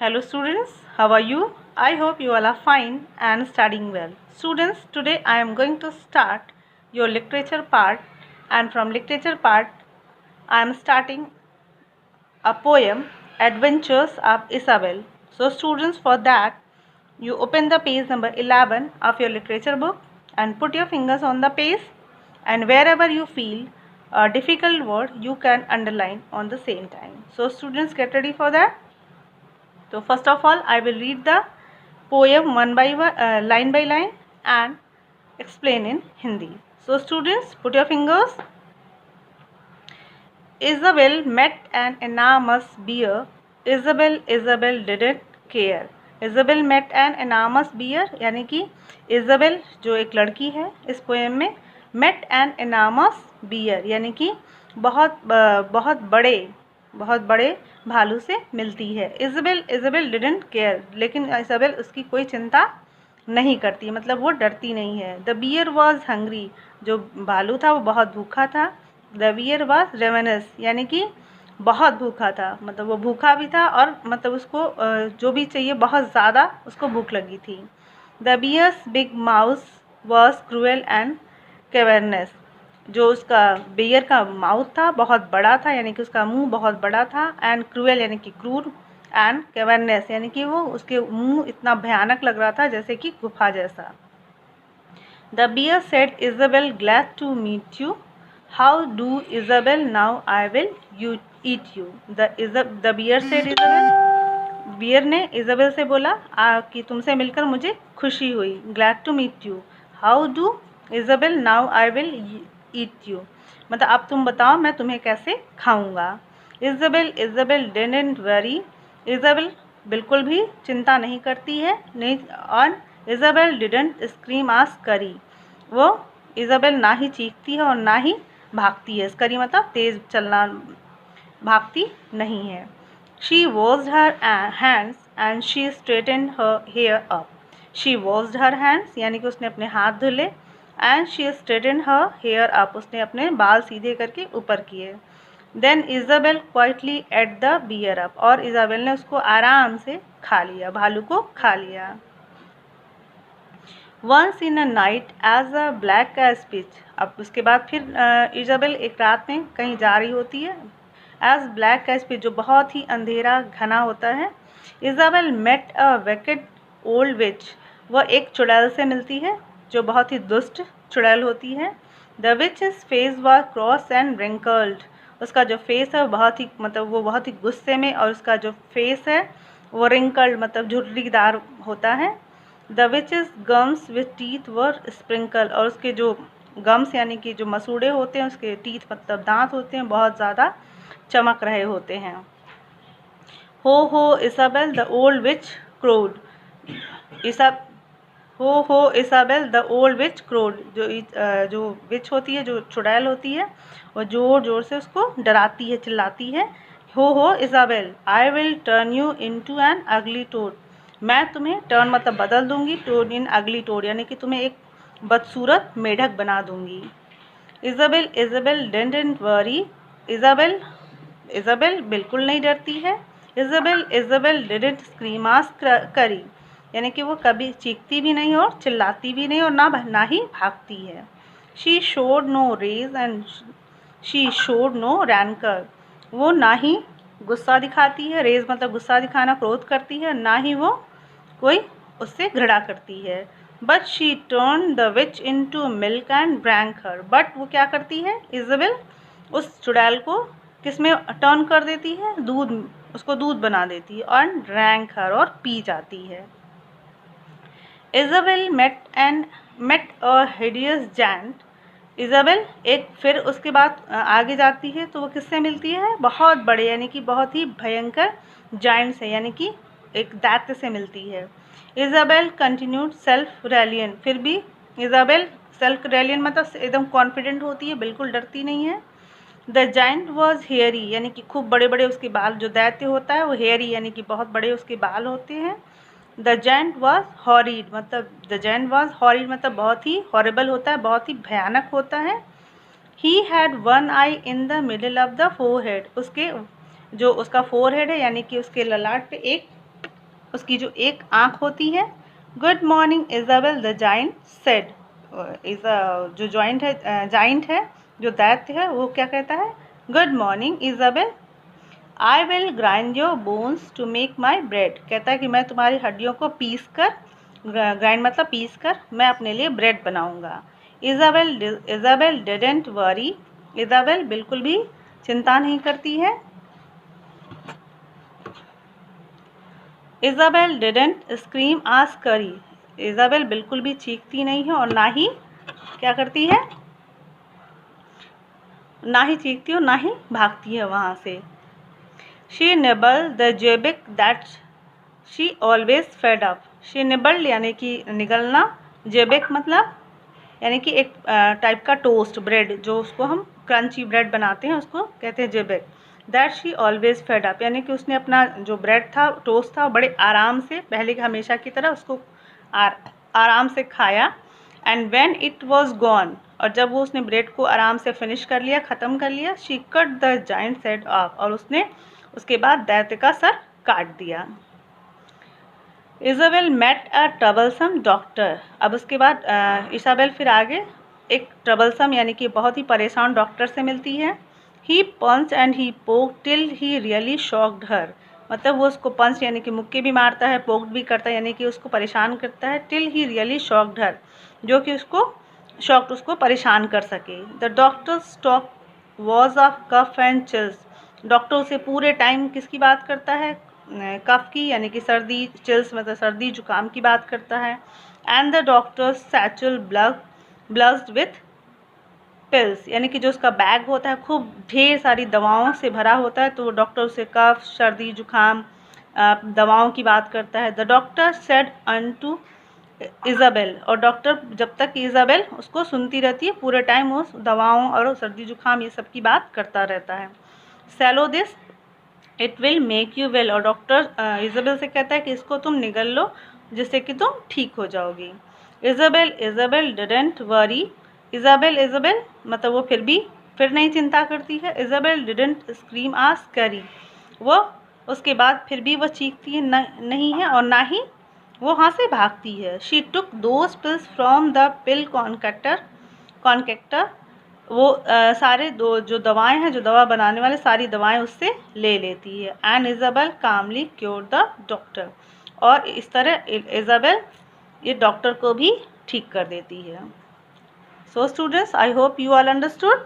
Hello students, how are you? I hope you all are fine and studying well. Students, today I am going to start your literature part, and from literature part I am starting a poem, Adventures of Isabel. So students, for that you open the page number 11 of your literature book and put your fingers on the page, and wherever you feel a difficult word you can underline on the same time. So students, get ready for that. So first of all, I will read the poem one by one, line by line, and explain in Hindi. So students, put your fingers. Isabel met an enormous bear. Isabel didn't care. Isabel met an enormous bear, यानी कि Isabel जो एक लड़की है इस poem में, met an enormous bear यानी कि बहुत बड़े भालू से मिलती है. Isabel didn't care, लेकिन Isabel उसकी कोई चिंता नहीं करती, मतलब वो डरती नहीं है. The bear was hungry, जो भालू था वो बहुत भूखा था. The bear was ravenous, यानी कि बहुत भूखा था, मतलब वो भूखा भी था और मतलब उसको जो भी चाहिए बहुत ज़्यादा उसको भूख लगी थी. The bear's big mouth was cruel and cavernous, जो उसका बेयर का माउथ था बहुत बड़ा था, यानी कि उसका मुंह बहुत बड़ा था. एंड क्रूएल यानी कि क्रूर, एंड कैवर्नेस यानी कि वो उसके मुंह इतना भयानक लग रहा था जैसे कि गुफा जैसा. The bear said Isabel glad to meet you. How do Isabel, now I will you eat you. The bear said Isabel, bear ने इज़ाबेल से बोला कि तुमसे मिलकर मुझे खुशी हुई. Glad to meet you. How do Isabel, now I will eat you, मतलब अब तुम बताओ मैं तुम्हें कैसे खाऊंगा. Isabel didn't worry. इज़ाबेल बिल्कुल भी चिंता नहीं करती है. नहीं, और इज़ाबेल डिडंट स्क्रीम आस करी. वो इज़ाबेल ना ही चीखती है और ना ही भागती है. स्करी मतलब तेज़ चलना, भागती नहीं है. She washed her hands and she straightened her hair up. She washed her hands यानी कि उसने अपने हाथ धुले. And she straightened her hair up, उसने अपने बाल सीधे करके ऊपर किए. Then Isabel quietly ate the bear up, और इज़ाबेल ने उसको आराम से खा लिया, भालू को खा लिया. Once in a night as a black as pitch. अब उसके बाद फिर इज़ाबेल एक रात में कहीं जा रही होती है. एज ब्लैक एज पिच, जो बहुत ही अंधेरा घना होता है. Isabel met a wicked old witch. वह एक चुड़ैल से मिलती है जो बहुत ही दुष्ट चुड़ैल होती है. The witch's face was cross and wrinkled. उसका जो फेस है बहुत ही, मतलब वो बहुत ही गुस्से में, और उसका जो फेस है वो रिंकल्ड मतलब झुर्रीदार होता है. The witch's gums with teeth were sprinkled, और उसके जो गम्स यानी कि जो मसूड़े होते हैं, उसके टीथ मतलब दांत होते हैं, बहुत ज़्यादा चमक रहे होते हैं. हो इज़ाबेल द ओल्ड विच क्रोड. हो इज़ाबेल द ओल्ड विच क्रोड. जो विच होती है, जो चुड़ैल होती है, वो ज़ोर ज़ोर से उसको डराती है, चिल्लाती है. Oh Isabel, I will turn you into an ugly toad. मैं तुम्हें, टर्न मतलब बदल दूंगी, टोड इन अगली टोड यानी कि तुम्हें एक बदसूरत मेढक बना दूंगी. Isabel didn't worry. इज़ाबेल बिल्कुल नहीं डरती है. इज़ाबेल डिडंट स्क्रीम आस करी, यानी कि वो कभी चीखती भी नहीं और चिल्लाती भी नहीं और ना ही भागती है. She showed no rage and she showed no rancour. वो ना ही गुस्सा दिखाती है, रेज मतलब गुस्सा दिखाना, क्रोध करती है, ना ही वो कोई उससे घृणा करती है. But she turn the witch into milk and drank her. But वो क्या करती है, इज़ाबेल उस चुड़ैल को किस में टर्न कर देती है, दूध, उसको दूध बना देती है, और ड्रैंक हर और पी जाती है. Isabel met a hideous giant. Isabel एक फिर उसके बाद आगे जाती है तो वो किससे मिलती है, बहुत बड़े यानी कि बहुत ही भयंकर जायंट से, यानी कि एक दैत्य से मिलती है. Isabel continued self reliant. फिर भी इज़ाबेल सेल्फ रैलियन मतलब एकदम कॉन्फिडेंट होती है, बिल्कुल डरती नहीं है. द जायंट वॉज हेयरी, यानी कि खूब बड़े बड़े उसके बाल, जो दैत्य होता है वो हेयरी यानी कि बहुत बड़े उसके बाल होते हैं. द जायंट वॉज हॉरिड, मतलब द जायंट वॉज हॉरिड मतलब बहुत ही हॉरेबल होता है, बहुत ही भयानक होता है. He had one I in the middle of the forehead. उसके जो उसका फोरहेड है यानी कि उसके ललाट पे एक उसकी जो एक आँख होती है। Good morning Isabel the giant said. जो जाइंट है, जो दैत्य है, वो क्या कहता है? Good morning Isabel, I will grind your bones to make my bread. कहता है कि मैं तुम्हारी हड्डियों को पीस कर, ग्राइंड मतलब पीस कर, मैं अपने लिए ब्रेड बनाऊंगा। Isabel didn't worry. इज़ाबेल बिल्कुल भी चिंता नहीं करती है। इज़ाबेल डिडंट स्क्रीम आस करी। इज़ाबेल बिल्कुल भी चीखती नहीं है और ना ही क्या करती है, ना ही चीखती और ना ही भागती है वहाँ से। She nibbled the zwieback that she always fed up. She nibbled यानी कि निगलना, जेबिक मतलब यानी कि एक टाइप का टोस्ट ब्रेड, जो उसको हम क्रंची ब्रेड बनाते हैं उसको कहते हैं zwieback. That she always fed up यानी कि उसने अपना जो ब्रेड था, टोस्ट था, बड़े आराम से, पहले की हमेशा की तरह उसको आराम से खाया। And when it was gone, और जब वो उसने ब्रेड को आराम से फिनिश कर लिया, ख़त्म कर लिया, she cut the giant head off, और उसने उसके बाद दैत्य का सर काट दिया। Isabel met a troublesome doctor. अब उसके बाद इज़ाबेल फिर आगे एक ट्रबलसम यानी कि बहुत ही परेशान डॉक्टर से मिलती है। ही पंच एंड ही पोक टिल ही रियली शॉक्ड हर। मतलब वो उसको पंच यानी कि मुक्के भी मारता है, पोक्ड भी करता है यानी कि उसको परेशान करता है। Till he really shocked her, जो कि उसको परेशान कर सके। The doctors talk was of cough and chills. Doctor उसे पूरे टाइम किसकी बात करता है? कफ की यानी कि सर्दी, चिल्स मतलब सर्दी जुकाम की बात करता है। And the doctor's satchel bulged with pills यानी कि जो उसका बैग होता है खूब ढेर सारी दवाओं से भरा होता है, तो डॉक्टर उसे कफ, सर्दी, जुकाम दवाओं की बात करता है। The doctor said unto Isabel, और डॉक्टर जब तक इज़ाबेल उसको सुनती रहती है, पूरे टाइम वो दवाओं और सर्दी जुकाम ये सब की बात करता रहता है। Swallow this it will make you well, और डॉक्टर इज़ाबेल से कहता है कि इसको तुम निगल लो जिससे कि तुम ठीक हो जाओगी। Isabel didn't worry. इज़ाबेल मतलब वो फिर नहीं चिंता करती है। इज़ाबेल डिडंट स्क्रीम आस करी, वो उसके बाद फिर भी वो चीखती है नहीं है और ना ही वो वहाँ से भागती है। She took those pills from the pill concocter, वो सारे जो दवाएं हैं, जो दवा बनाने वाले, सारी दवाएं उससे ले लेती है। And Isabel calmly cure the doctor, और इस तरह इज़ाबेल ये डॉक्टर को भी ठीक कर देती है। So students, I hope you all understood.